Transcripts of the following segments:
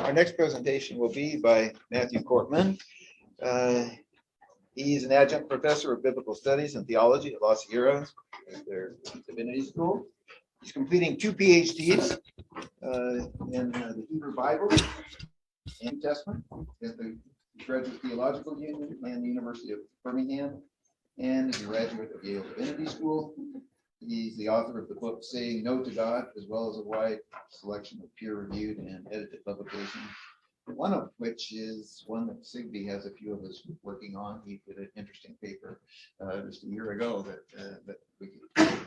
Our next presentation will be by Matthew Korpman. He's an adjunct professor of biblical studies and theology at La Sierra, their divinity school. He's completing 2 PhDs in the Hebrew Bible and New Testament at the Graduate Theological Union and the University of Birmingham, and is a graduate of Yale Divinity School. He's the author of the book Saying No to God, as well as a wide selection of peer-reviewed and edited publications, one of which is one that Sigby has a few of us working on. He did an interesting paper just a year ago that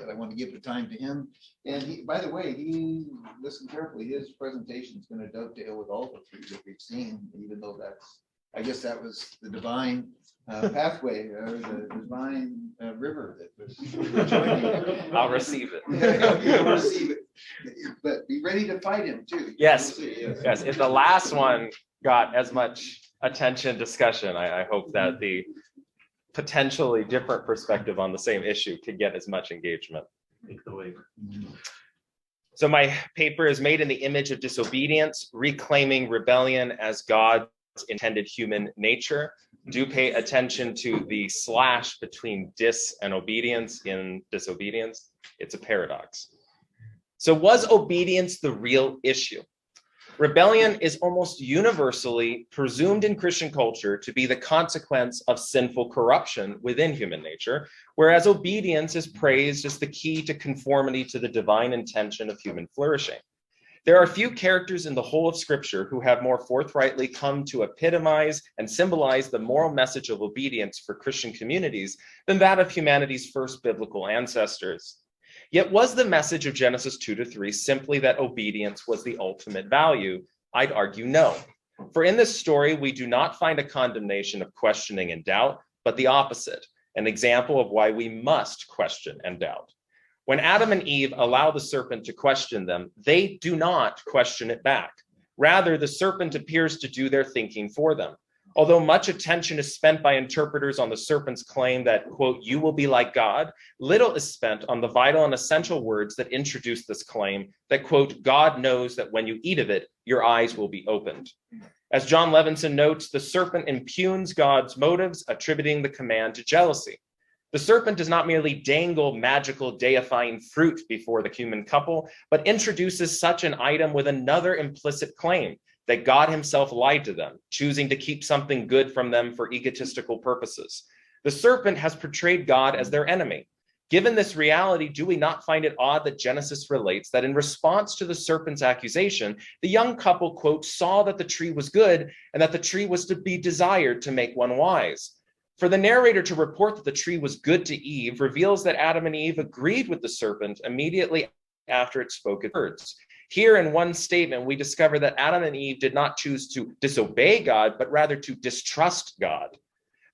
I want to give the time to him. And he, by the way, he listened carefully. His presentation is going to dovetail with all the 3 that we've seen, even though that's, I guess that was the divine pathway, or the divine river that was joining. I'll receive it. You'll receive it. But be ready to fight him too. Yes, yes. If the last one got as much attention, discussion, I hope that the potentially different perspective on the same issue could get as much engagement. So my paper is made in the image of disobedience, reclaiming rebellion as God's intended human nature. Do pay attention to the slash between dis and obedience in disobedience. It's a paradox. So was obedience the real issue? Rebellion is almost universally presumed in Christian culture to be the consequence of sinful corruption within human nature, whereas obedience is praised as the key to conformity to the divine intention of human flourishing. There are few characters in the whole of Scripture who have more forthrightly come to epitomize and symbolize the moral message of obedience for Christian communities than that of humanity's first biblical ancestors. Yet was the message of Genesis 2-3 simply that obedience was the ultimate value? I'd argue no. For in this story, we do not find a condemnation of questioning and doubt, but the opposite, an example of why we must question and doubt. When Adam and Eve allow the serpent to question them, they do not question it back. Rather, the serpent appears to do their thinking for them. Although much attention is spent by interpreters on the serpent's claim that, quote, you will be like God, little is spent on the vital and essential words that introduce this claim that, quote, God knows that when you eat of it, your eyes will be opened. As John Levinson notes, the serpent impugns God's motives, attributing the command to jealousy. The serpent does not merely dangle magical deifying fruit before the human couple, but introduces such an item with another implicit claim, that God himself lied to them, choosing to keep something good from them for egotistical purposes. The serpent has portrayed God as their enemy. Given this reality, do we not find it odd that Genesis relates that in response to the serpent's accusation, the young couple, quote, saw that the tree was good and that the tree was to be desired to make one wise? For the narrator to report that the tree was good to Eve reveals that Adam and Eve agreed with the serpent immediately after it spoke its words. Here in one statement, we discover that Adam and Eve did not choose to disobey God, but rather to distrust God.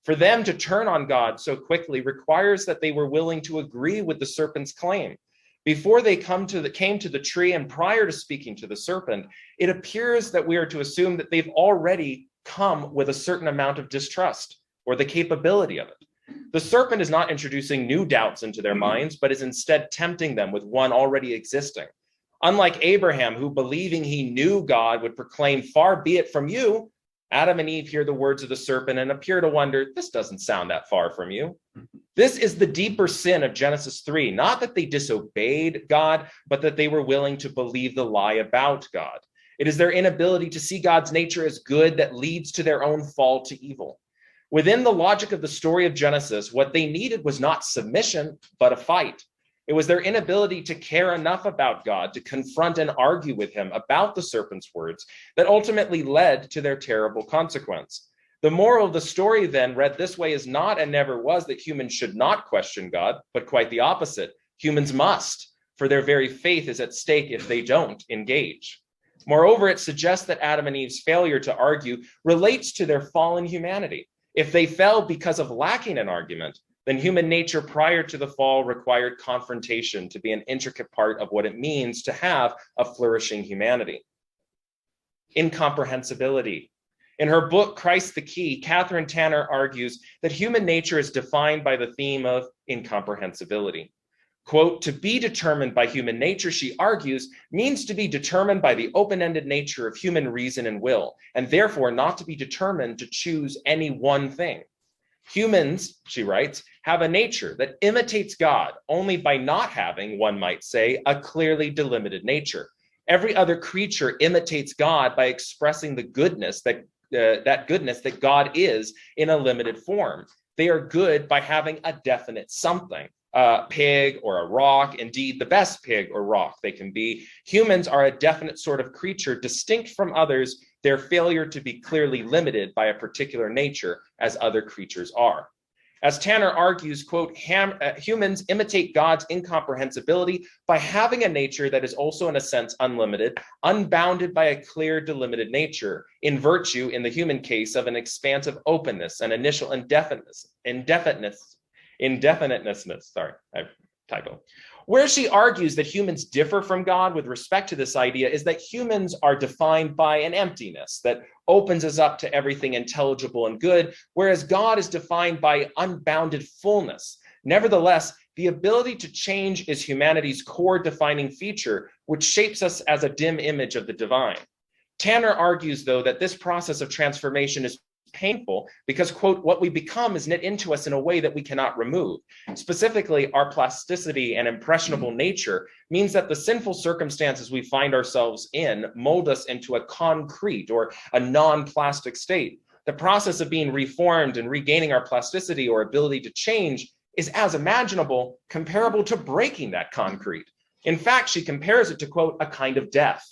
For them to turn on God so quickly requires that they were willing to agree with the serpent's claim. Before they came to the tree and prior to speaking to the serpent, it appears that we are to assume that they've already come with a certain amount of distrust or the capability of it. The serpent is not introducing new doubts into their minds, but is instead tempting them with one already existing. Unlike Abraham, who believing he knew God would proclaim, far be it from you, Adam and Eve hear the words of the serpent and appear to wonder, this doesn't sound that far from you. This is the deeper sin of Genesis 3, not that they disobeyed God, but that they were willing to believe the lie about God. It is their inability to see God's nature as good that leads to their own fall to evil. Within the logic of the story of Genesis, what they needed was not submission, but a fight. It was their inability to care enough about God to confront and argue with him about the serpent's words that ultimately led to their terrible consequence. The moral of the story then, read this way, is not and never was that humans should not question God, but quite the opposite. Humans must, for their very faith is at stake if they don't engage. Moreover, it suggests that Adam and Eve's failure to argue relates to their fallen humanity. If they fell because of lacking an argument, then human nature prior to the fall required confrontation to be an intricate part of what it means to have a flourishing humanity. Incomprehensibility. In her book, Christ the Key, Catherine Tanner argues that human nature is defined by the theme of incomprehensibility. Quote, to be determined by human nature, she argues, means to be determined by the open-ended nature of human reason and will, and therefore not to be determined to choose any one thing. Humans, she writes, have a nature that imitates God only by not having, one might say, a clearly delimited nature. Every other creature imitates God by expressing the goodness that God is in a limited form. They are good by having a definite something. A pig or a rock, indeed the best pig or rock they can be. Humans are a definite sort of creature distinct from others, their failure to be clearly limited by a particular nature as other creatures are. As Tanner argues, quote, humans imitate God's incomprehensibility by having a nature that is also in a sense unlimited, unbounded by a clear delimited nature, in virtue, in the human case, of an expansive openness and initial indefiniteness, sorry, I typo. Where she argues that humans differ from God with respect to this idea is that humans are defined by an emptiness that opens us up to everything intelligible and good, whereas God is defined by unbounded fullness. Nevertheless, the ability to change is humanity's core defining feature, which shapes us as a dim image of the divine. Tanner argues, though, that this process of transformation is painful because, quote, what we become is knit into us in a way that we cannot remove. Specifically, our plasticity and impressionable nature means that the sinful circumstances we find ourselves in mold us into a concrete or a non-plastic state. The process of being reformed and regaining our plasticity or ability to change is as imaginable, comparable to breaking that concrete. In fact, she compares it to, quote, a kind of death.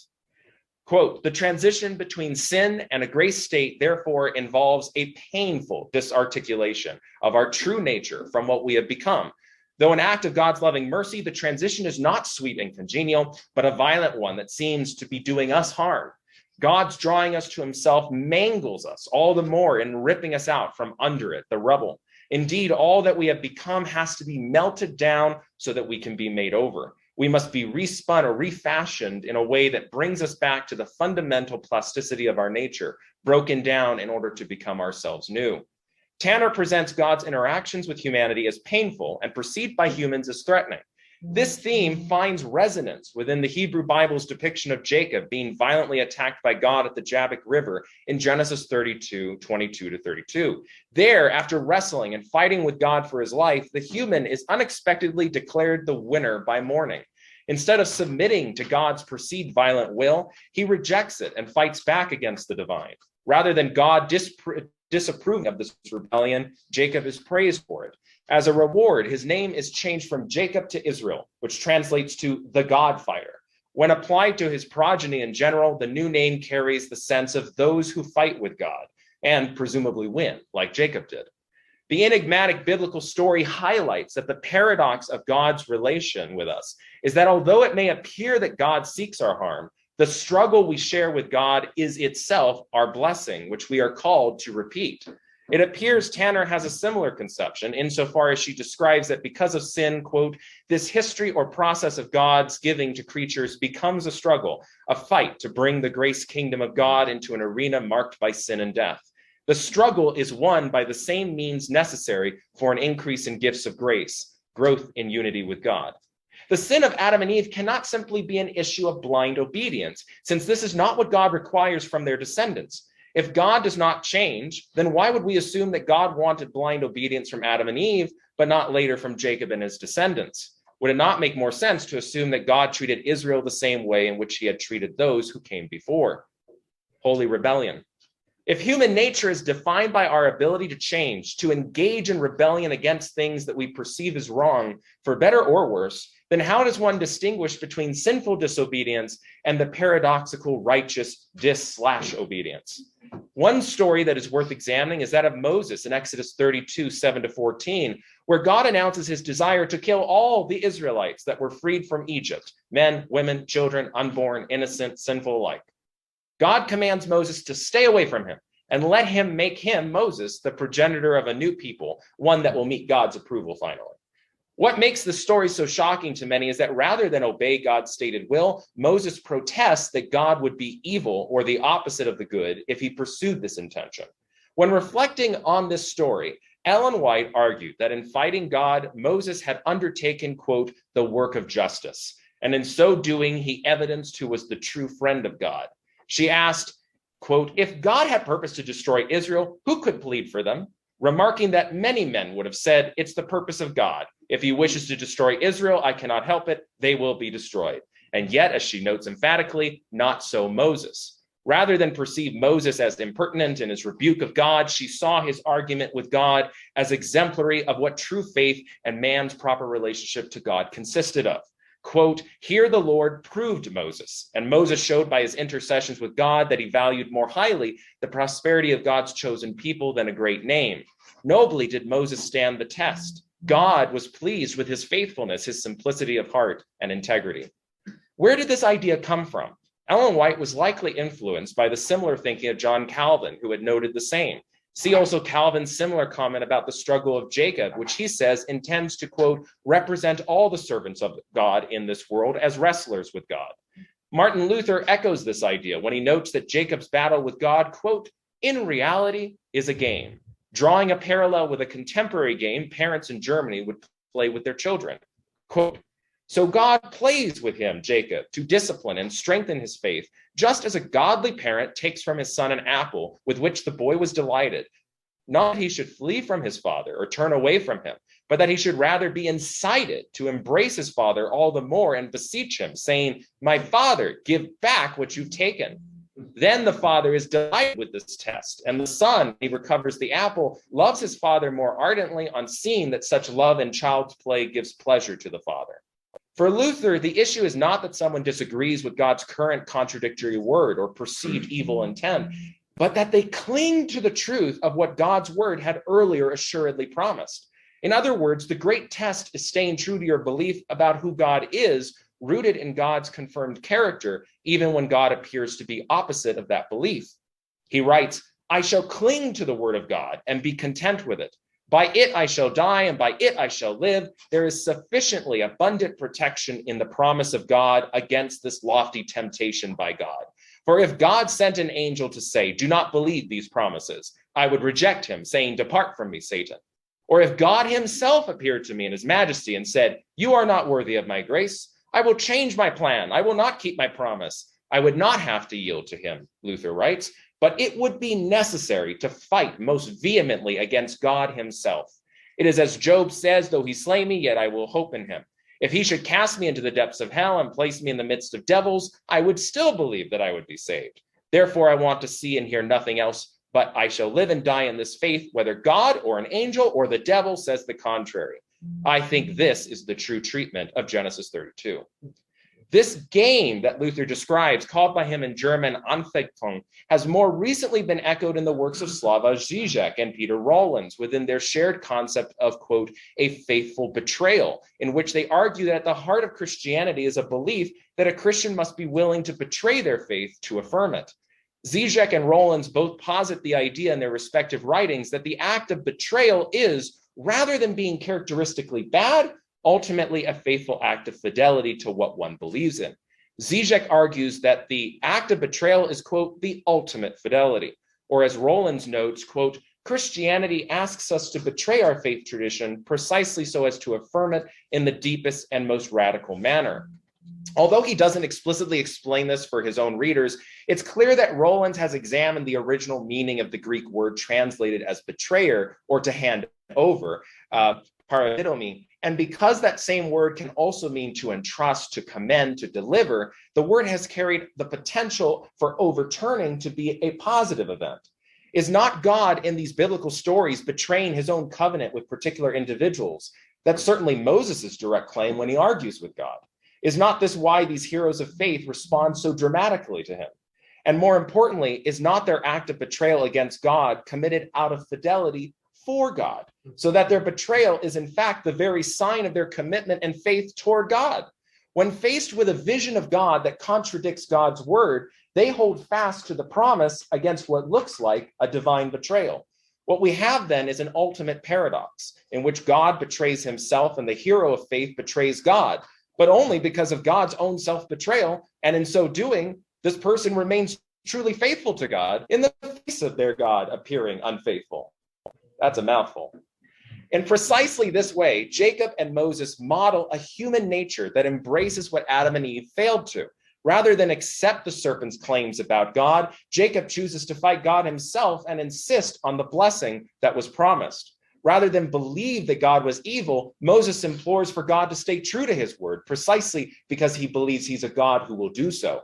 Quote, the transition between sin and a grace state therefore involves a painful disarticulation of our true nature from what we have become. Though an act of God's loving mercy, the transition is not sweet and congenial, but a violent one that seems to be doing us harm. God's drawing us to himself mangles us all the more in ripping us out from under it, the rubble. Indeed, all that we have become has to be melted down so that we can be made over. We must be respun or refashioned in a way that brings us back to the fundamental plasticity of our nature, broken down in order to become ourselves new. Tanner presents God's interactions with humanity as painful and perceived by humans as threatening. This theme finds resonance within the Hebrew Bible's depiction of Jacob being violently attacked by God at the Jabbok River in Genesis 32, 22 to 32. There, after wrestling and fighting with God for his life, the human is unexpectedly declared the winner by morning. Instead of submitting to God's perceived violent will, he rejects it and fights back against the divine. Rather than God disapproving of this rebellion, Jacob is praised for it. As a reward, his name is changed from Jacob to Israel, which translates to the God fighter. When applied to his progeny in general, the new name carries the sense of those who fight with God and presumably win, like Jacob did. The enigmatic biblical story highlights that the paradox of God's relation with us is that although it may appear that God seeks our harm, the struggle we share with God is itself our blessing, which we are called to repeat. It appears Tanner has a similar conception insofar as she describes that because of sin, quote, this history or process of God's giving to creatures becomes a struggle, a fight to bring the grace kingdom of God into an arena marked by sin and death. The struggle is won by the same means necessary for an increase in gifts of grace, growth in unity with God. The sin of Adam and Eve cannot simply be an issue of blind obedience, since this is not what God requires from their descendants. If God does not change, then why would we assume that God wanted blind obedience from Adam and Eve, but not later from Jacob and his descendants? Would it not make more sense to assume that God treated Israel the same way in which he had treated those who came before? Holy rebellion. If human nature is defined by our ability to change, to engage in rebellion against things that we perceive as wrong, for better or worse, then how does one distinguish between sinful disobedience and the paradoxical righteous dis/obedience? One story that is worth examining is that of Moses in Exodus 32, 7 to 14, where God announces his desire to kill all the Israelites that were freed from Egypt, men, women, children, unborn, innocent, sinful alike. God commands Moses to stay away from him and let him make him, Moses, the progenitor of a new people, one that will meet God's approval finally. What makes the story so shocking to many is that rather than obey God's stated will, Moses protests that God would be evil or the opposite of the good if he pursued this intention. When reflecting on this story, Ellen White argued that in fighting God, Moses had undertaken, quote, the work of justice, and in so doing, he evidenced who was the true friend of God. She asked, quote, if God had purposed to destroy Israel, who could plead for them? Remarking that many men would have said, it's the purpose of God. If he wishes to destroy Israel, I cannot help it. They will be destroyed. And yet, as she notes emphatically, not so Moses. Rather than perceive Moses as impertinent in his rebuke of God, she saw his argument with God as exemplary of what true faith and man's proper relationship to God consisted of. Quote, here the Lord proved Moses, and Moses showed by his intercessions with God that he valued more highly the prosperity of God's chosen people than a great name. Nobly did Moses stand the test. God was pleased with his faithfulness, his simplicity of heart and integrity. Where did this idea come from? Ellen White was likely influenced by the similar thinking of John Calvin, who had noted the same. See also Calvin's similar comment about the struggle of Jacob, which he says intends to, quote, represent all the servants of God in this world as wrestlers with God. Martin Luther echoes this idea when he notes that Jacob's battle with God, quote, in reality is a game, drawing a parallel with a contemporary game parents in Germany would play with their children. Quote, so God plays with him, Jacob, to discipline and strengthen his faith, just as a godly parent takes from his son an apple with which the boy was delighted. Not that he should flee from his father or turn away from him, but that he should rather be incited to embrace his father all the more and beseech him, saying, my father, give back what you've taken. Then the father is delighted with this test, and the son, he recovers the apple, loves his father more ardently on seeing that such love in child's play gives pleasure to the father. For Luther, the issue is not that someone disagrees with God's current contradictory word or perceived evil intent, but that they cling to the truth of what God's word had earlier assuredly promised. In other words, the great test is staying true to your belief about who God is, rooted in God's confirmed character, even when God appears to be opposite of that belief. He writes, I shall cling to the word of God and be content with it. By it I shall die, and by it I shall live. There is sufficiently abundant protection in the promise of God against this lofty temptation by God. For if God sent an angel to say, do not believe these promises, I would reject him, saying, depart from me, Satan. Or if God himself appeared to me in his majesty and said, you are not worthy of my grace, I will change my plan. I will not keep my promise. I would not have to yield to him, Luther writes, but it would be necessary to fight most vehemently against God himself. It is as Job says, though he slay me, yet I will hope in him. If he should cast me into the depths of hell and place me in the midst of devils, I would still believe that I would be saved. Therefore, I want to see and hear nothing else, but I shall live and die in this faith, whether God or an angel or the devil says the contrary. I think this is the true treatment of Genesis 32. This game that Luther describes, called by him in German Anfechtung, has more recently been echoed in the works of Slavoj Žižek and Peter Rollins within their shared concept of, quote, a faithful betrayal, in which they argue that at the heart of Christianity is a belief that a Christian must be willing to betray their faith to affirm it. Žižek and Rollins both posit the idea in their respective writings that the act of betrayal is, rather than being characteristically bad, ultimately a faithful act of fidelity to what one believes in. Žižek argues that the act of betrayal is, quote, the ultimate fidelity. Or as Rollins notes, quote, Christianity asks us to betray our faith tradition precisely so as to affirm it in the deepest and most radical manner. Although he doesn't explicitly explain this for his own readers, it's clear that Rollins has examined the original meaning of the Greek word translated as betrayer or to hand over, paradidomi. And because that same word can also mean to entrust, to commend, to deliver, the word has carried the potential for overturning to be a positive event. Is not God in these biblical stories betraying his own covenant with particular individuals? That's certainly Moses' direct claim when he argues with God. Is not this why these heroes of faith respond so dramatically to him? And more importantly, is not their act of betrayal against God committed out of fidelity for God, so that their betrayal is in fact the very sign of their commitment and faith toward God? When faced with a vision of God that contradicts God's word, they hold fast to the promise against what looks like a divine betrayal. What we have then is an ultimate paradox in which God betrays himself and the hero of faith betrays God, but only because of God's own self-betrayal. And in so doing, this person remains truly faithful to God in the face of their God appearing unfaithful. That's a mouthful. In precisely this way, Jacob and Moses model a human nature that embraces what Adam and Eve failed to. Rather than accept the serpent's claims about God, Jacob chooses to fight God himself and insist on the blessing that was promised. Rather than believe that God was evil, Moses implores for God to stay true to his word, precisely because he believes he's a God who will do so.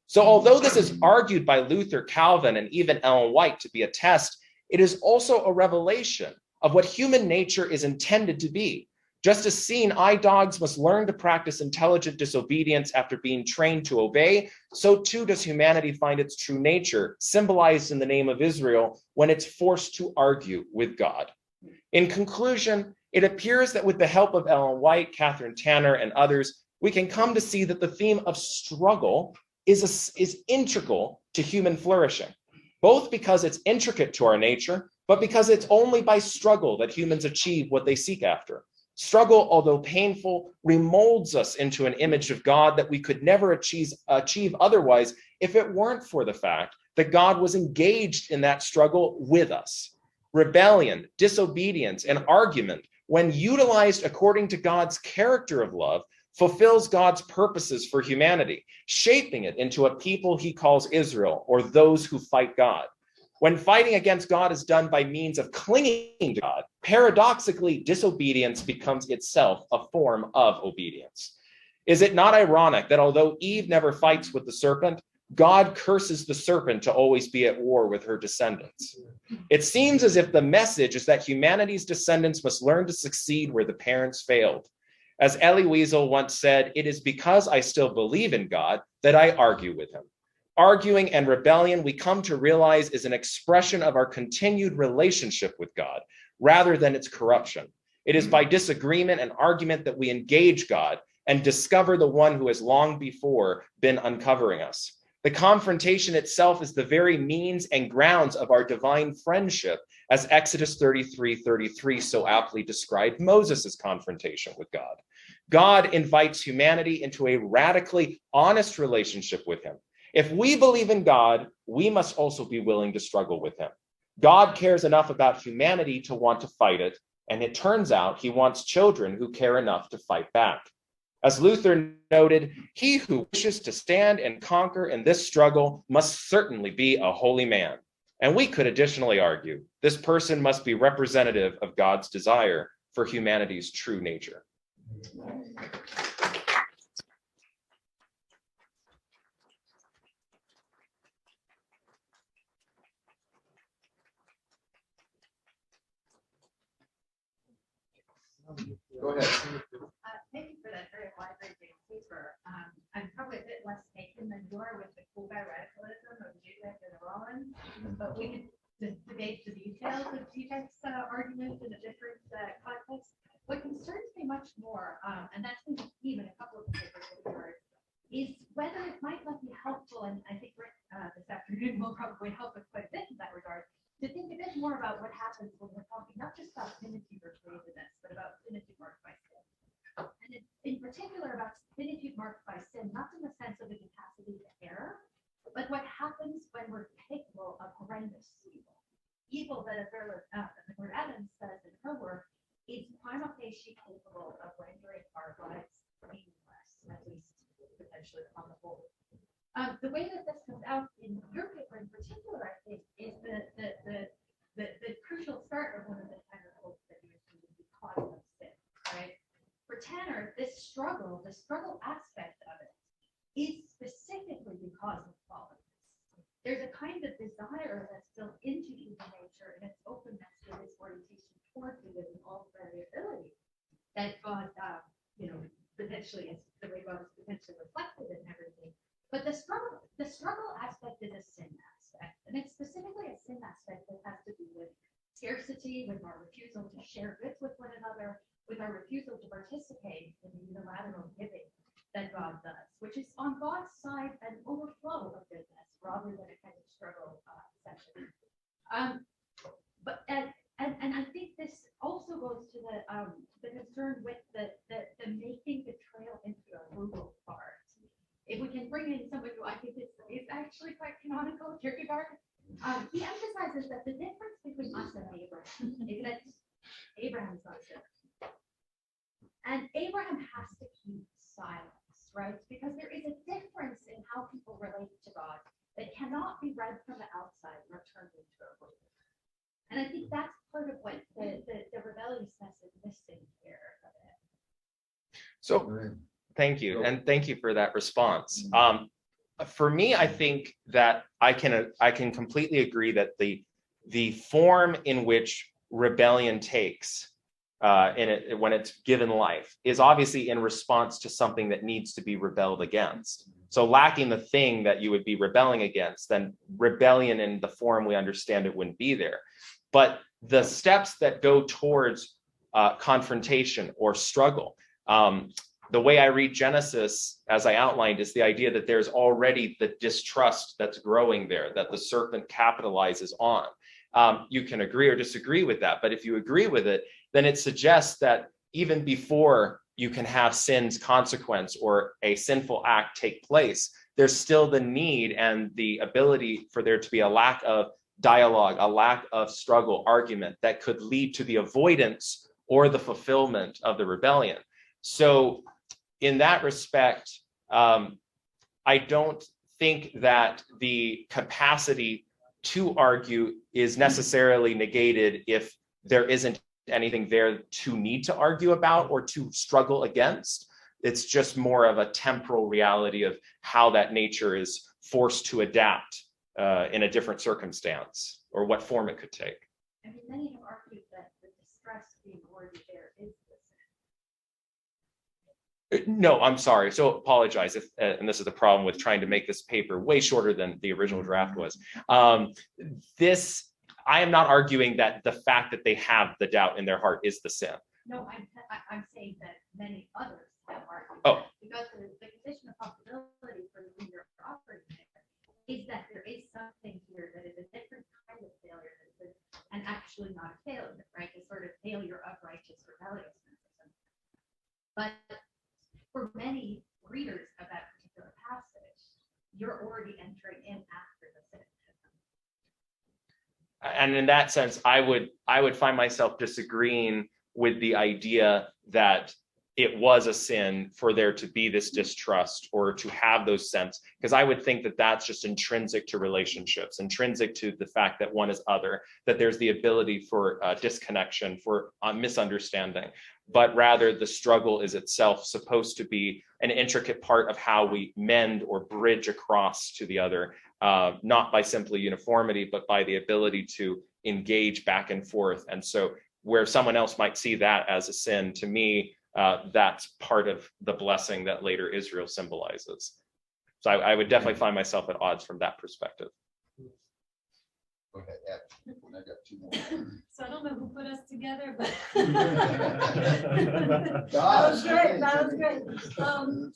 So although this is argued by Luther, Calvin, and even Ellen White to be a test, it is also a revelation of what human nature is intended to be. Just as seeing eye dogs must learn to practice intelligent disobedience after being trained to obey, so too does humanity find its true nature, symbolized in the name of Israel, when it's forced to argue with God. In conclusion, it appears that with the help of Ellen White, Catherine Tanner, and others, we can come to see that the theme of struggle is integral to human flourishing, both because it's intricate to our nature, but because it's only by struggle that humans achieve what they seek after. Struggle, although painful, remolds us into an image of God that we could never achieve otherwise if it weren't for the fact that God was engaged in that struggle with us. Rebellion, disobedience, and argument, when utilized according to God's character of love, fulfills God's purposes for humanity, shaping it into a people he calls Israel, or those who fight God. When fighting against God is done by means of clinging to God, paradoxically, disobedience becomes itself a form of obedience. Is it not ironic that although Eve never fights with the serpent, God curses the serpent to always be at war with her descendants? It seems as if the message is that humanity's descendants must learn to succeed where the parents failed. As Elie Wiesel once said, "It is because I still believe in God that I argue with him." Arguing and rebellion, we come to realize, is an expression of our continued relationship with God, rather than its corruption. It is by disagreement and argument that we engage God and discover the one who has long before been uncovering us. The confrontation itself is the very means and grounds of our divine friendship, as Exodus 33:33 so aptly described Moses' confrontation with God. God invites humanity into a radically honest relationship with him. If we believe in God, we must also be willing to struggle with him. God cares enough about humanity to want to fight it, and it turns out he wants children who care enough to fight back. As Luther noted, he who wishes to stand and conquer in this struggle must certainly be a holy man. And we could additionally argue, this person must be representative of God's desire for humanity's true nature. Go ahead. Thank you for that very wide-ranging paper. I'm probably a bit less taken than you are with the cool guy radicalism of Zizek and Rollins, but we could debate the details of Zizek's argument in a different context. What concerns me much more, and that's been even a couple of the papers that we heard, is whether it might not be helpful, and I think Rick this afternoon will probably help us quite a bit in that regard, to think a bit more about what happens when we're talking not just about finitude or creativeness, but about finitude marked by sin. And in particular about finitude marked by sin, not in the sense of the capacity to err, but what happens when we're capable of horrendous evil. Evil that, as Lord Evans says in her work, is prima facie capable of rendering our lives meaningless, at least potentially on the whole. The way that this comes out in your paper in particular, I think, is the crucial start of one of the Tanner quotes that you mentioned, is the cause of sin, right? For Tanner, this struggle, the struggle aspect of it, is specifically because of fallenness. There's a kind of desire that's built into human nature and its openness to this orientation toward good and all variability that God, potentially is the way God is potentially reflected in everything. But the struggle aspect is a sin aspect, and it's specifically a sin aspect that has to do with scarcity, with our refusal to share goods with one another, with our refusal to participate in the unilateral giving that God does, which is on God's side an overflow of goodness rather than a kind of struggle session. And I think this also goes to the concern with the making the trail into a Google part. If we can bring in somebody who I think is actually quite canonical, Kierkegaard, he emphasizes that the difference between us and Abraham is that Abraham's not a sinner. And Abraham has to keep silence, right? Because there is a difference in how people relate to God that cannot be read from the outside and turned into a word. And I think that's part of what the rebelliousness is missing here. So thank you. And thank you for that response. For me, I think that I can completely agree that the form in which rebellion takes when it's given life is obviously in response to something that needs to be rebelled against. So lacking the thing that you would be rebelling against, then rebellion in the form we understand it wouldn't be there. But the steps that go towards confrontation or struggle, the way I read Genesis, as I outlined, is the idea that there's already the distrust that's growing there, that the serpent capitalizes on. You can agree or disagree with that, but if you agree with it, then it suggests that even before you can have sin's consequence or a sinful act take place, there's still the need and the ability for there to be a lack of dialogue, a lack of struggle, argument that could lead to the avoidance or the fulfillment of the rebellion. So in that respect, I don't think that the capacity to argue is necessarily negated if there isn't anything there to need to argue about or to struggle against. It's just more of a temporal reality of how that nature is forced to adapt in a different circumstance or what form it could take. I mean, many have argued that the distress being worded there is the sin. No, I'm sorry. So apologize if, and this is the problem with trying to make this paper way shorter than the original draft was. I am not arguing that the fact that they have the doubt in their heart is the sin. No, I'm saying that many others have argued Oh. because the condition of possibility for the leader operating there is that there is something here that is a different kind of failure and actually not a failure, right? A sort of failure of righteous rebelliousness. But for many readers of that particular passage, you're already entering in after the sin. And in that sense, I would find myself disagreeing with the idea that it was a sin for there to be this distrust or to have those sense, because I would think that that's just intrinsic to relationships, intrinsic to the fact that one is other, that there's the ability for disconnection, for misunderstanding, but rather the struggle is itself supposed to be an intricate part of how we mend or bridge across to the other, not by simply uniformity, but by the ability to engage back and forth. And so where someone else might see that as a sin, to me, that's part of the blessing that later Israel symbolizes. So I would definitely find myself at odds from that perspective. Go ahead, Ed. I got two more. So I don't know who put us together, but That that was great. That was great.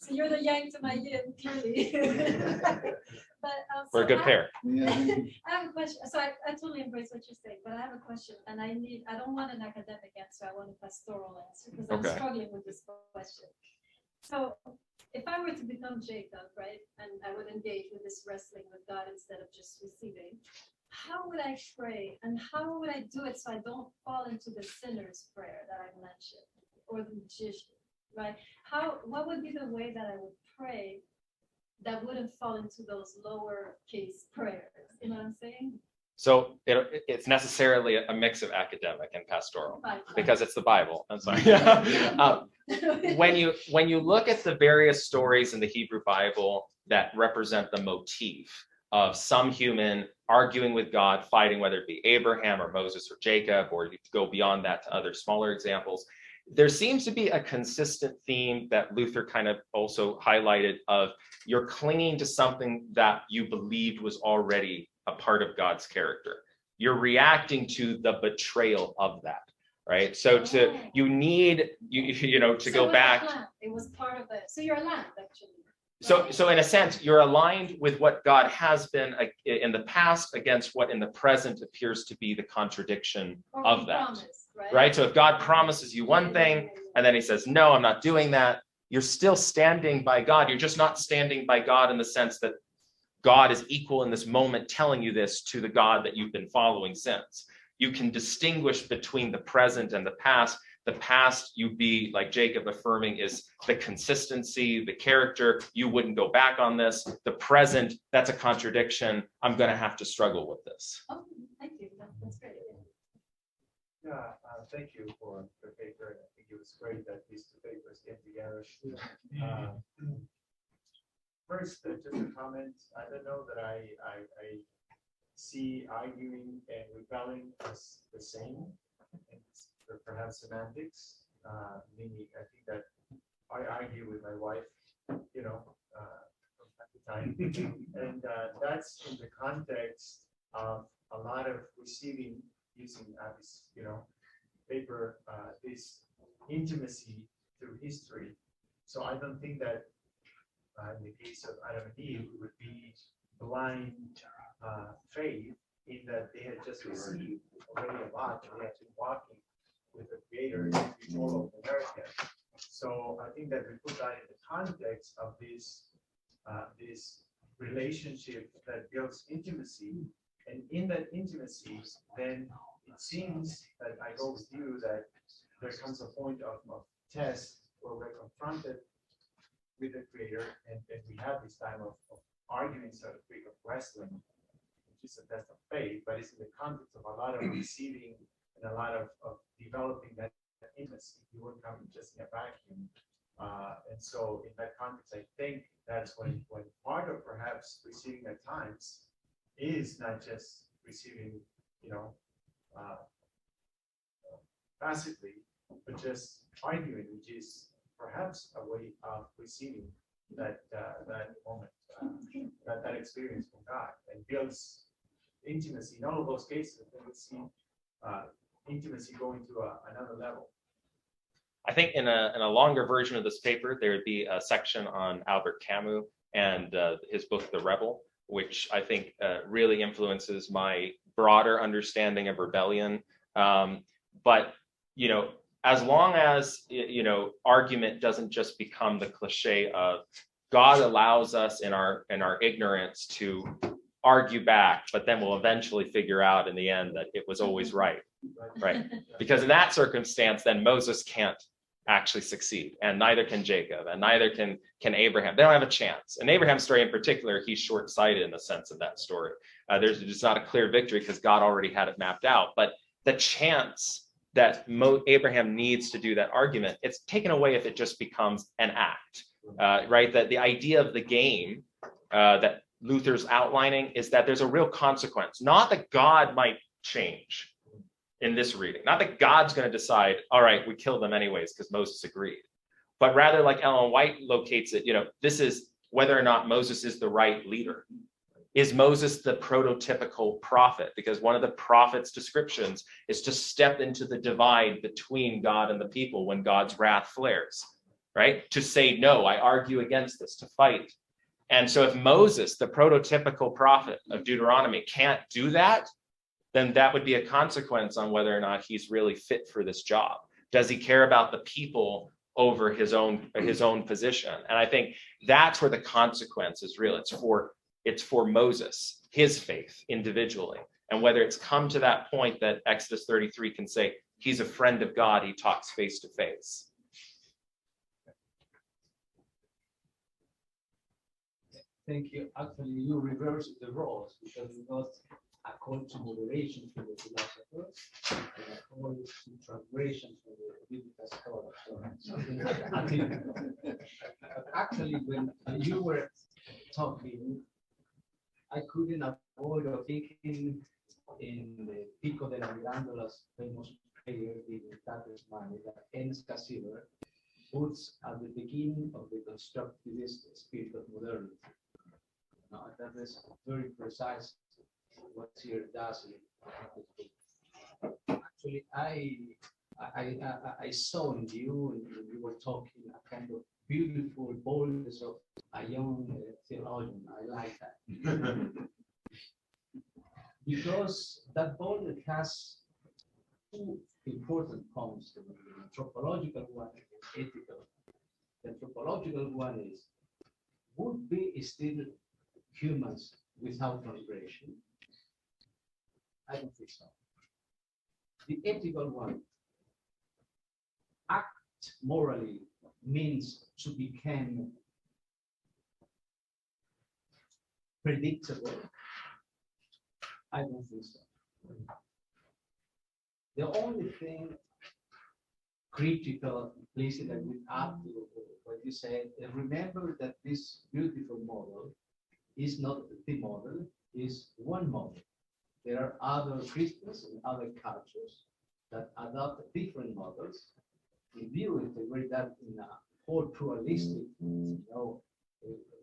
So you're the yang to my yin, clearly. But We're a good pair. I have a question. So I totally embrace what you're saying, but I have a question, and I don't want an academic answer. I want a pastoral answer because I'm struggling with this question. So if I were to become Jacob, right, and I would engage with this wrestling with God instead of just receiving, how would I pray, and how would I do it so I don't fall into the sinner's prayer that I mentioned, or the magician, right? What would be the way that I would pray that wouldn't fall into those lower case prayers? You know what I'm saying? So it's necessarily a mix of academic and pastoral because it's the Bible. I'm sorry. When you look at the various stories in the Hebrew Bible that represent the motif of some human arguing with God, fighting, whether it be Abraham or Moses or Jacob, or you go beyond that to other smaller examples, there seems to be a consistent theme that Luther kind of also highlighted of you're clinging to something that you believed was already a part of God's character. You're reacting to the betrayal of that, right? So you need to go back. It was part of it. So you're a lamb, actually. So in a sense, you're aligned with what God has been in the past against what in the present appears to be the contradiction of that. Promise, right? So if God promises you one thing and then he says, no, I'm not doing that, you're still standing by God. You're just not standing by God in the sense that God is equal in this moment telling you this to the God that you've been following since. you can distinguish between the present and the past. The past, you'd be like Jacob affirming, is the consistency, the character. You wouldn't go back on this. The present, that's a contradiction. I'm going to have to struggle with this. Oh, thank you. That's great. Yeah, thank you for the paper. I think it was great that these two papers came together. First, just a comment. I don't know that I see arguing and rebelling as the same. It's perhaps semantics. Meaning, I think that I argue with my wife, you know, from time to time, and that's in the context of a lot of receiving using this, you know, paper, this intimacy through history. So I don't think that in the case of Adam and Eve, it would be blind faith in that they had just received already a lot, and they had been walking with the Creator before America. So I think that we put that in the context of this this relationship that builds intimacy, and in that intimacy, then it seems that I go with you that there comes a point of test where we're confronted with the Creator, and we have this time of arguing, so to speak, of wrestling, which is a test of faith, but it's in the context of a lot of receiving and a lot of developing that intimacy. You won't come just in a vacuum. And so in that context, I think that's when part of perhaps receiving at times is not just receiving, you know, passively, but just arguing, which is perhaps a way of receiving that moment, that experience from God, and builds intimacy. In all of those cases, then we see intimacy going to another level. I think in a longer version of this paper, there would be a section on Albert Camus and his book, The Rebel, which I think really influences my broader understanding of rebellion. But, you know, as long as, you know, argument doesn't just become the cliche of God allows us in our ignorance to argue back, but then we'll eventually figure out in the end that it was always right. Right. Because in that circumstance, then Moses can't actually succeed, and neither can Jacob, and neither can Abraham. They don't have a chance. In Abraham's story in particular, he's short-sighted in the sense of that story. There's just not a clear victory because God already had it mapped out. But the chance that Abraham needs to do that argument, it's taken away if it just becomes an act, right? That the idea of the game that Luther's outlining is that there's a real consequence, not that God might change in this reading, not that God's going to decide, all right, we kill them anyways because Moses agreed, but rather like Ellen White locates it, you know, this is whether or not Moses is the right leader. Is Moses the prototypical prophet? Because one of the prophet's descriptions is to step into the divide between God and the people when God's wrath flares, right? To say, no, I argue against this, to fight. And so if Moses, the prototypical prophet of Deuteronomy, can't do that, then that would be a consequence on whether or not he's really fit for this job. Does he care about the people over his own position? And I think that's where the consequence is real. It's for Moses, his faith individually. And whether it's come to that point that Exodus 33 can say, he's a friend of God, he talks face to face. Thank you. Actually, you reverse the roles because we got a call to moderation for the philosophers and a call to transgression for the biblical scholars. But actually, when you were talking, I couldn't avoid thinking in the Pico de la Mirandola's famous prayer in Tate's mind that Ernst Cassirer puts at the beginning of the constructivist spirit of modernity. Now, that is very precise what here does. Actually, I saw in you, and you were talking, a kind of beautiful boldness of a young theologian. I like that. Because that boldness has two important points, the anthropological one and ethical. The anthropological one is, would be still humans without transgression? I don't think so. The ethical one, act morally means to become predictable. I don't think so. The only thing critical, implicit, I would add to what you said, and remember that this beautiful model is not the model, is one model. There are other Christians and other cultures that adopt different models. If you integrate that in a whole pluralistic,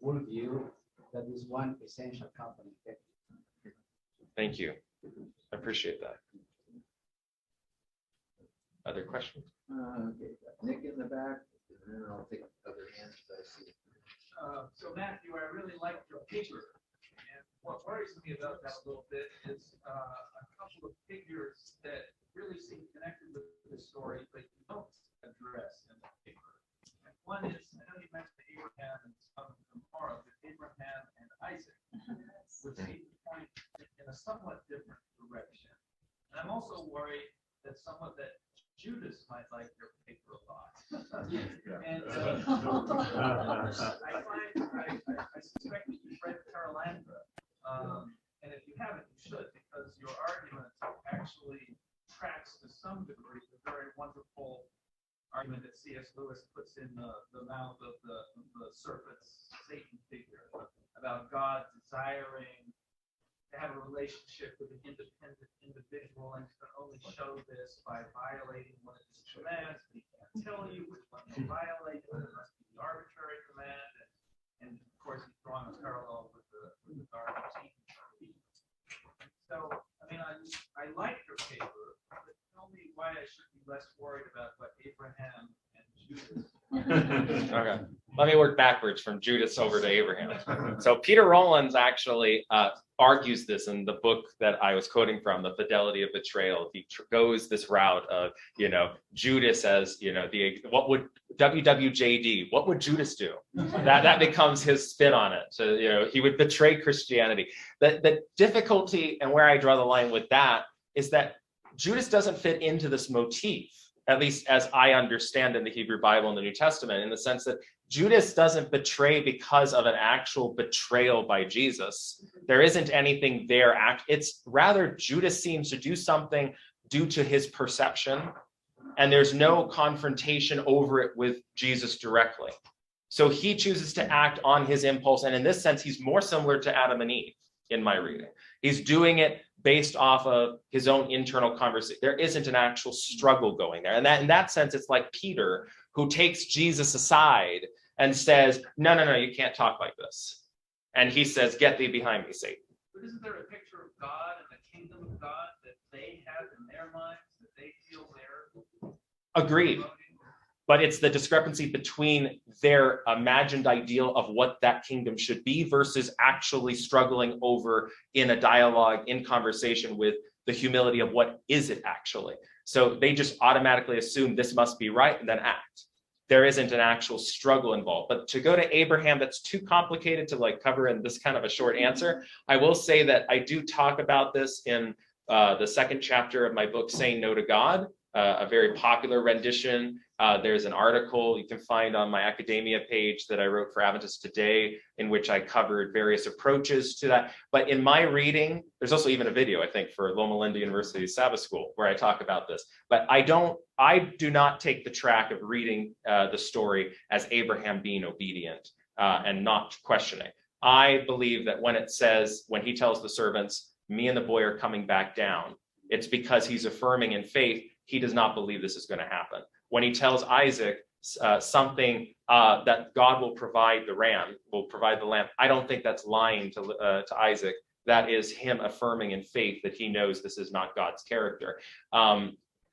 worldview, that is one essential component. Thank you. I appreciate that. Other questions? Okay, Nick in the back, and then I'll take other hands as I see. So Matthew, I really liked your paper. And what worries me about that a little bit is a couple of figures that really seem connected with the story, but you don't address in the paper. And one is, I know you mentioned Abraham and some tomorrow, but Abraham and Isaac would seem to point in a somewhat different direction. And I'm also worried that Judas might like your paper a lot. And I suspect that you've read Paralandra. And if you haven't, you should, because your argument actually tracks to some degree the very wonderful argument that C.S. Lewis puts in the mouth of the serpent's Satan figure about God desiring to have a relationship with an independent individual, and can only show this by violating one of his commands. He can't tell you which one to violate, but it must be the arbitrary command. And of course, he's drawing a parallel with the Garden of Eden. So, I mean, I like your paper, but tell me why I should be less worried about what Abraham and Judas. Okay, let me work backwards from Judas over to Abraham. So Peter Rollins actually argues this in the book that I was quoting from, The Fidelity of Betrayal. He goes this route of, Judas as, what would WWJD, what would Judas do? That becomes his spin on it. So, he would betray Christianity. The difficulty and where I draw the line with that is that Judas doesn't fit into this motif, at least as I understand in the Hebrew Bible and the New Testament, in the sense that Judas doesn't betray because of an actual betrayal by Jesus. There isn't anything there. It's rather Judas seems to do something due to his perception, and there's no confrontation over it with Jesus directly. So he chooses to act on his impulse, and in this sense, he's more similar to Adam and Eve in my reading. He's doing it based off of his own internal conversation. There isn't an actual struggle going there. And that, in that sense, it's like Peter, who takes Jesus aside and says, no, you can't talk like this. And he says, get thee behind me, Satan. But isn't there a picture of God and the kingdom of God that they have in their minds, that they feel they're Agreed. promoting? But it's the discrepancy between their imagined ideal of what that kingdom should be versus actually struggling over in a dialogue, in conversation with the humility of what is it actually. So they just automatically assume this must be right and then act. There isn't an actual struggle involved. But to go to Abraham, that's too complicated to cover in this kind of a short answer. I will say that I do talk about this in the second chapter of my book, Saying No to God, a very popular rendition. There's an article you can find on my academia page that I wrote for Adventist Today, in which I covered various approaches to that. But in my reading, there's also even a video, I think, for Loma Linda University Sabbath School, where I talk about this. But I do not take the track of reading the story as Abraham being obedient and not questioning. I believe that when he tells the servants, me and the boy are coming back down, it's because he's affirming in faith he does not believe this is going to happen. When he tells Isaac something that God will provide the lamb, I don't think that's lying to Isaac. That is him affirming in faith that he knows this is not God's character.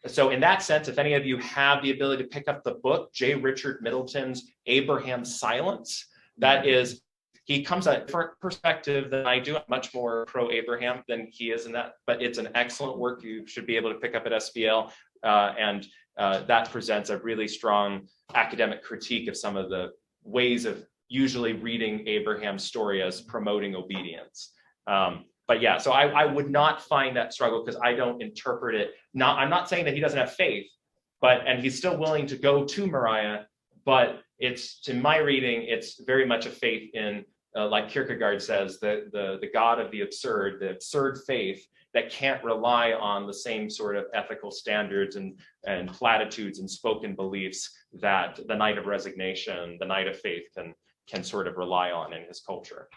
So in that sense, if any of you have the ability to pick up the book, J. Richard Middleton's Abraham's Silence, that is, he comes at a different perspective than I do. I'm much more pro-Abraham than he is in that, but it's an excellent work. You should be able to pick up at SBL, and that presents a really strong academic critique of some of the ways of usually reading Abraham's story as promoting obedience. But yeah, so I would not find that struggle because I don't interpret it. I'm not saying that he doesn't have faith, and he's still willing to go to Moriah, but it's, to my reading, it's very much a faith in, like Kierkegaard says, the God of the absurd faith that can't rely on the same sort of ethical standards and platitudes and spoken beliefs that the Knight of Resignation, the Knight of Faith can sort of rely on in his culture.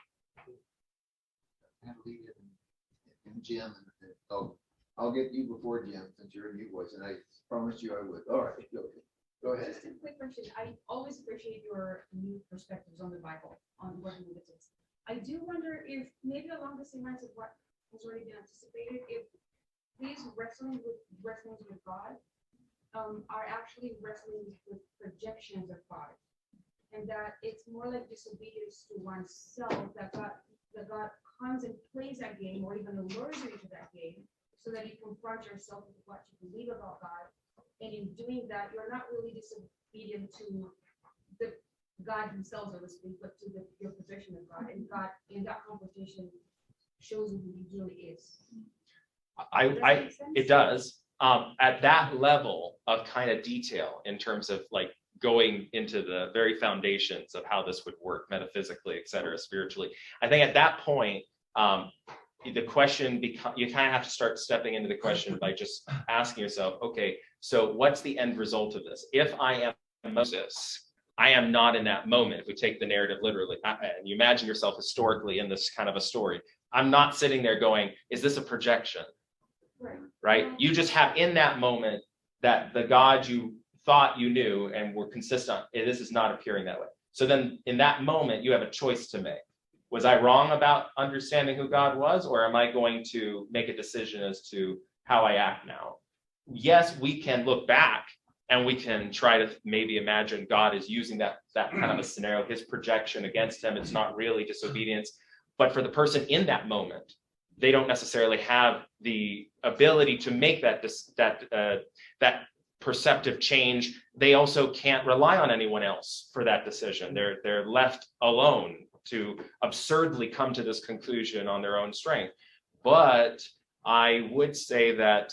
And Jim, oh, I'll get you before Jim, since you're a new voice, and I promised you I would. All right, go ahead. Just a quick question. I always appreciate your new perspectives on the Bible, on working with the text. I do wonder if maybe along the same lines of what has already been anticipated, if these wrestlings with God are actually wrestlings with projections of God, and that it's more like disobedience to oneself, that God comes and plays that game, or even lures you into that game, so that you confront yourself with what you believe about God. And in doing that, you're not really disobedient to the God himself, so to speak, but to your projection of God. And God, in that confrontation, shows you who he really is. It does. At that level of kind of detail, in terms of like going into the very foundations of how this would work metaphysically, et cetera, spiritually, I think at that point, the question you kind of have to start stepping into the question by just asking yourself, okay, so what's the end result of this? If I am Moses, I am not in that moment. If we take the narrative literally, and you imagine yourself historically in this kind of a story, I'm not sitting there going, is this a projection? Right? You just have in that moment that the God you thought you knew and were consistent, this is not appearing that way. So then in that moment, you have a choice to make. Was I wrong about understanding who God was, or am I going to make a decision as to how I act now? Yes, we can look back and we can try to maybe imagine God is using that kind of a scenario, his projection against him. It's not really disobedience. But for the person in that moment, they don't necessarily have the ability to make that perceptive change. They also can't rely on anyone else for that decision. They're left alone to absurdly come to this conclusion on their own strength. But I would say that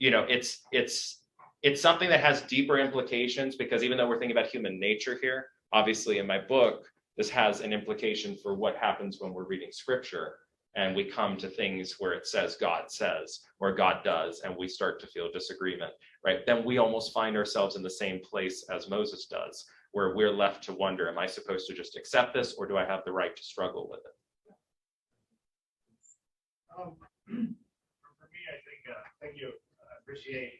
it's something that has deeper implications, because even though we're thinking about human nature here, obviously in my book, this has an implication for what happens when we're reading scripture and we come to things where it says or God does, and we start to feel disagreement, right? Then we almost find ourselves in the same place as Moses does, where we're left to wonder, am I supposed to just accept this, or do I have the right to struggle with it? For me, I think, thank you. I appreciate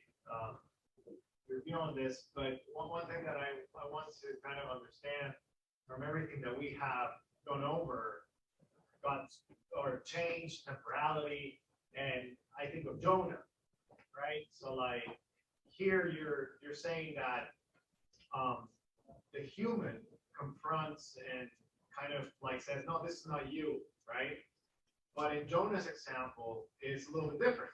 your view on this, but one thing that I want to kind of understand from everything that we have gone over, God's or change, temporality, and I think of Jonah, right? So like here you're saying that the human confronts and kind of like says, no, this is not you, right? But in Jonah's example, it's a little bit different,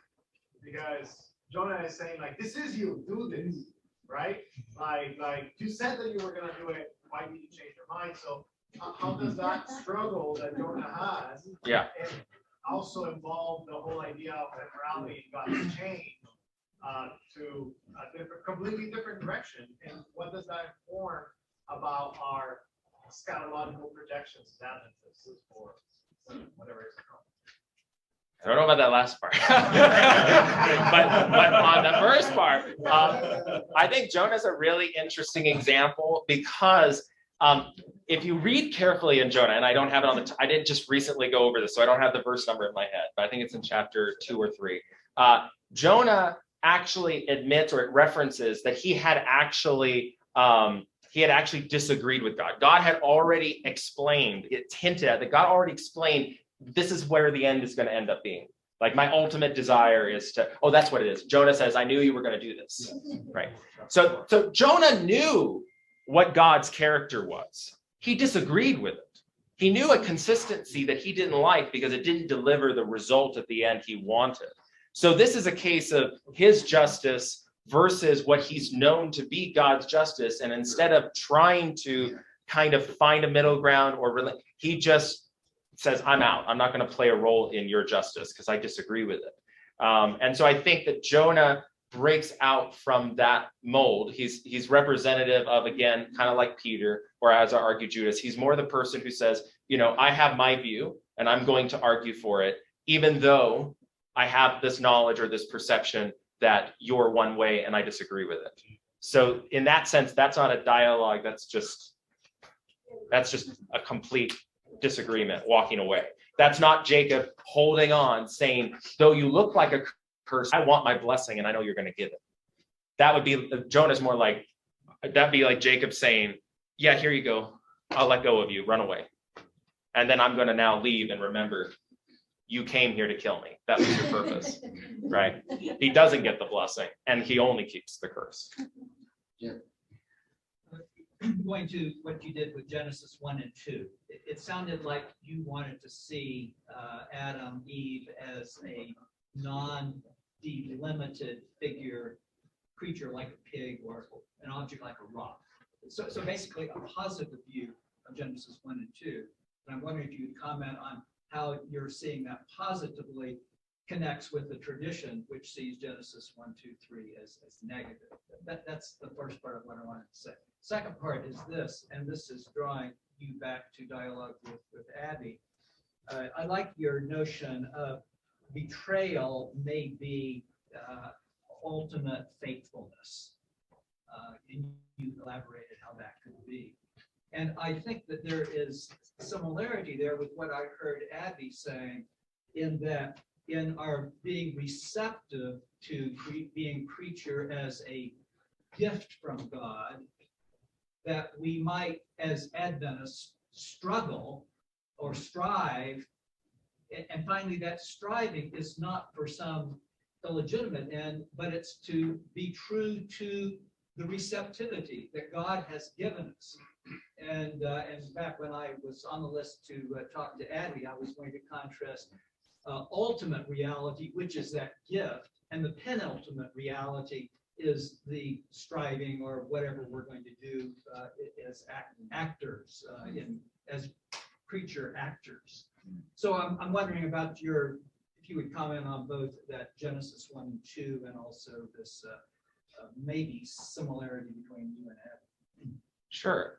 because Jonah is saying like, this is you, do this, right? Like you said that you were gonna do it. Why did you change your mind? So how does that struggle that Jonah has, and also involve the whole idea of temporality and God's change to a completely different direction? And what does that inform about our scatological projections, antithesis, or whatever it's called? I don't know about that last part. but on the first part, I think Jonah's a really interesting example, because if you read carefully in Jonah, and I don't have it I didn't just recently go over this, so I don't have the verse number in my head, but I think it's in chapter 2 or 3. Jonah actually admits, or it references, that he had actually disagreed with God. God had already explained, it's hinted at that God already explained, this is where the end is going to end up being. Like, my ultimate desire is to, that's what it is. Jonah says, I knew you were going to do this, right? So Jonah knew what God's character was. He disagreed with it. He knew a consistency that he didn't like because it didn't deliver the result at the end he wanted. So this is a case of his justice versus what he's known to be God's justice. And instead of trying to kind of find a middle ground, he just says, I'm out. I'm not going to play a role in your justice because I disagree with it. And so I think that Jonah breaks out from that mold. He's representative of, again, kind of like Peter, or as I argue Judas, he's more the person who says, I have my view and I'm going to argue for it, even though I have this knowledge or this perception that you're one way and I disagree with it. So in that sense, that's not a dialogue. That's just a complete disagreement, walking away. That's not Jacob holding on, saying, though you look like a curse, I want my blessing and I know you're going to give it. That would be, Jonah's more like, that'd be like Jacob saying, yeah, here you go. I'll let go of you, run away. And then I'm going to now leave and remember, you came here to kill me. That was your purpose, right? He doesn't get the blessing and he only keeps the curse. Going to what you did with Genesis 1 and 2, it sounded like you wanted to see Adam, Eve as a non-delimited figure, creature like a pig or an object like a rock. So basically a positive view of Genesis 1 and 2. And I'm wondering if you would comment on how you're seeing that positively connects with the tradition, which sees Genesis 1, 2, 3 as negative. That's the first part of what I wanted to say. Second part is this, and this is drawing you back to dialogue with Abby. I like your notion of betrayal may be ultimate faithfulness. And you elaborated how that could be. And I think that there is similarity there with what I heard Abby saying, in that in our being receptive to being creature as a gift from God, that we might, as Adventists, struggle or strive. And finally, that striving is not for some illegitimate end, but it's to be true to the receptivity that God has given us. And back when I was on the list to talk to Abby, I was going to contrast ultimate reality, which is that gift, and the penultimate reality is the striving or whatever we're going to do as actors, as creature actors. So I'm wondering about if you would comment on both that Genesis 1 and 2, and also this maybe similarity between you and Adam. Sure.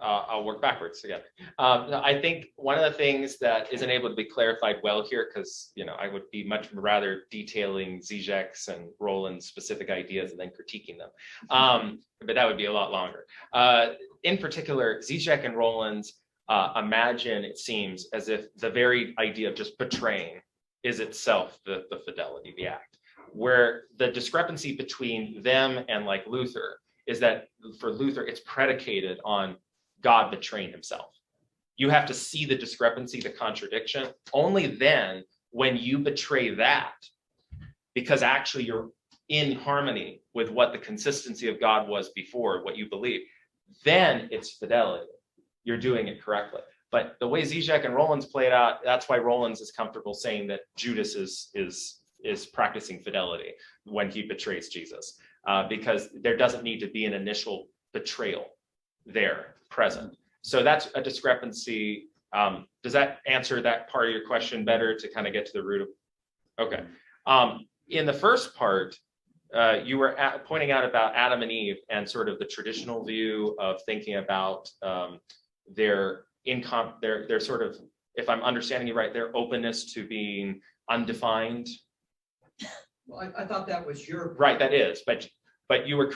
I'll work backwards again. I think one of the things that isn't able to be clarified well here, because I would be much rather detailing Zizek's and Roland's specific ideas and then critiquing them, but that would be a lot longer. In particular, Zizek and Roland's imagine, it seems, as if the very idea of just betraying is itself the fidelity, the act, where the discrepancy between them and like Luther is that for Luther, it's predicated on God betraying himself. You have to see the discrepancy, the contradiction. Only then, when you betray that, because actually you're in harmony with what the consistency of God was before, what you believe, then it's fidelity. You're doing it correctly. But the way Zizek and Rollins play it out, that's why Rollins is comfortable saying that Judas is practicing fidelity when he betrays Jesus, because there doesn't need to be an initial betrayal there present. So that's a discrepancy. Does that answer that part of your question better to kind of get to the root of? Okay. In the first part, you were pointing out about Adam and Eve and sort of the traditional view of thinking about their sort of, if I'm understanding you right, their openness to being undefined. Well, I thought that was your right. That is, but you were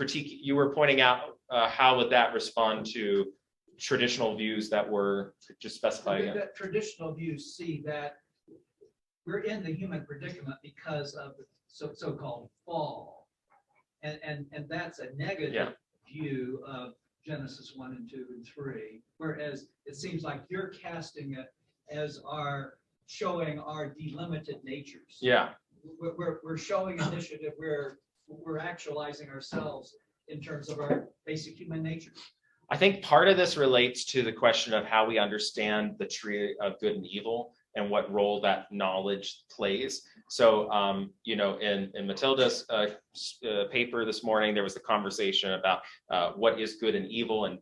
pointing out how would that respond to traditional views that were just specified? That traditional views see that we're in the human predicament because of the so-called fall, and that's a negative view of Genesis 1 and 2 and 3, whereas it seems like you're casting it as showing our delimited natures. Yeah. We're showing initiative where we're actualizing ourselves in terms of our basic human nature. I think part of this relates to the question of how we understand the tree of good and evil and what role that knowledge plays. So, in Matilda's paper this morning, there was the conversation about what is good and evil. And,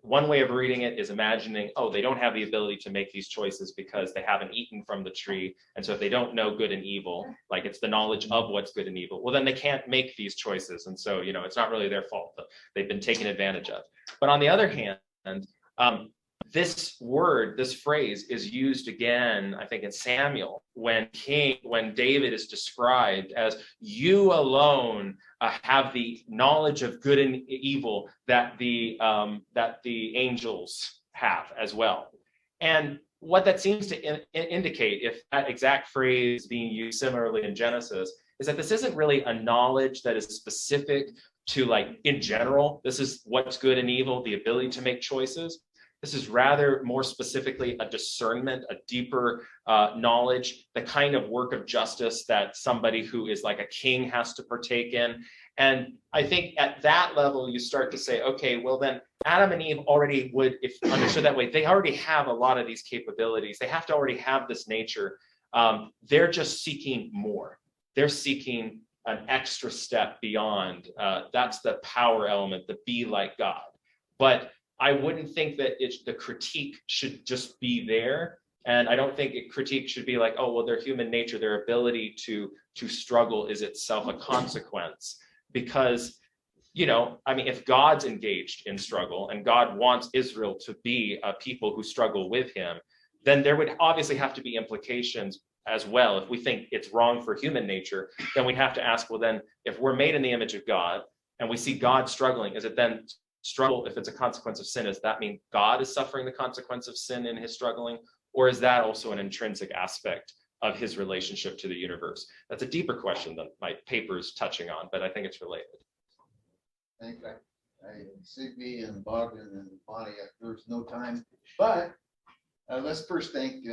one way of reading it is imagining, oh, they don't have the ability to make these choices because they haven't eaten from the tree. And so if they don't know good and evil, like it's the knowledge of what's good and evil, well, then they can't make these choices. And so, it's not really their fault. They've been taken advantage of. But on the other hand, this phrase is used again, I think, in Samuel when David is described as, you alone have the knowledge of good and evil that the angels have as well. And what that seems to indicate, if that exact phrase is being used similarly in Genesis, is that this isn't really a knowledge that is specific to, like, in general, this is what's good and evil, the ability to make choices. This is rather more specifically a discernment, a deeper knowledge, the kind of work of justice that somebody who is like a king has to partake in. And I think at that level, you start to say, okay, well then Adam and Eve already would, if understood that way, they already have a lot of these capabilities. They have to already have this nature. They're just seeking more. They're seeking an extra step beyond. That's the power element, the be like God. But I wouldn't think that the critique should just be there. And I don't think critique should be like, oh, well, their human nature, their ability to struggle is itself a consequence. Because, if God's engaged in struggle and God wants Israel to be a people who struggle with him, then there would obviously have to be implications as well. If we think it's wrong for human nature, then we have to ask, well, then if we're made in the image of God and we see God struggling, is it then struggle, if it's a consequence of sin, does that mean God is suffering the consequence of sin in his struggling? Or is that also an intrinsic aspect of his relationship to the universe? That's a deeper question than my paper is touching on, but I think it's related. I think Sigby and Bogdan and Bonnie, there's no time, but let's first thank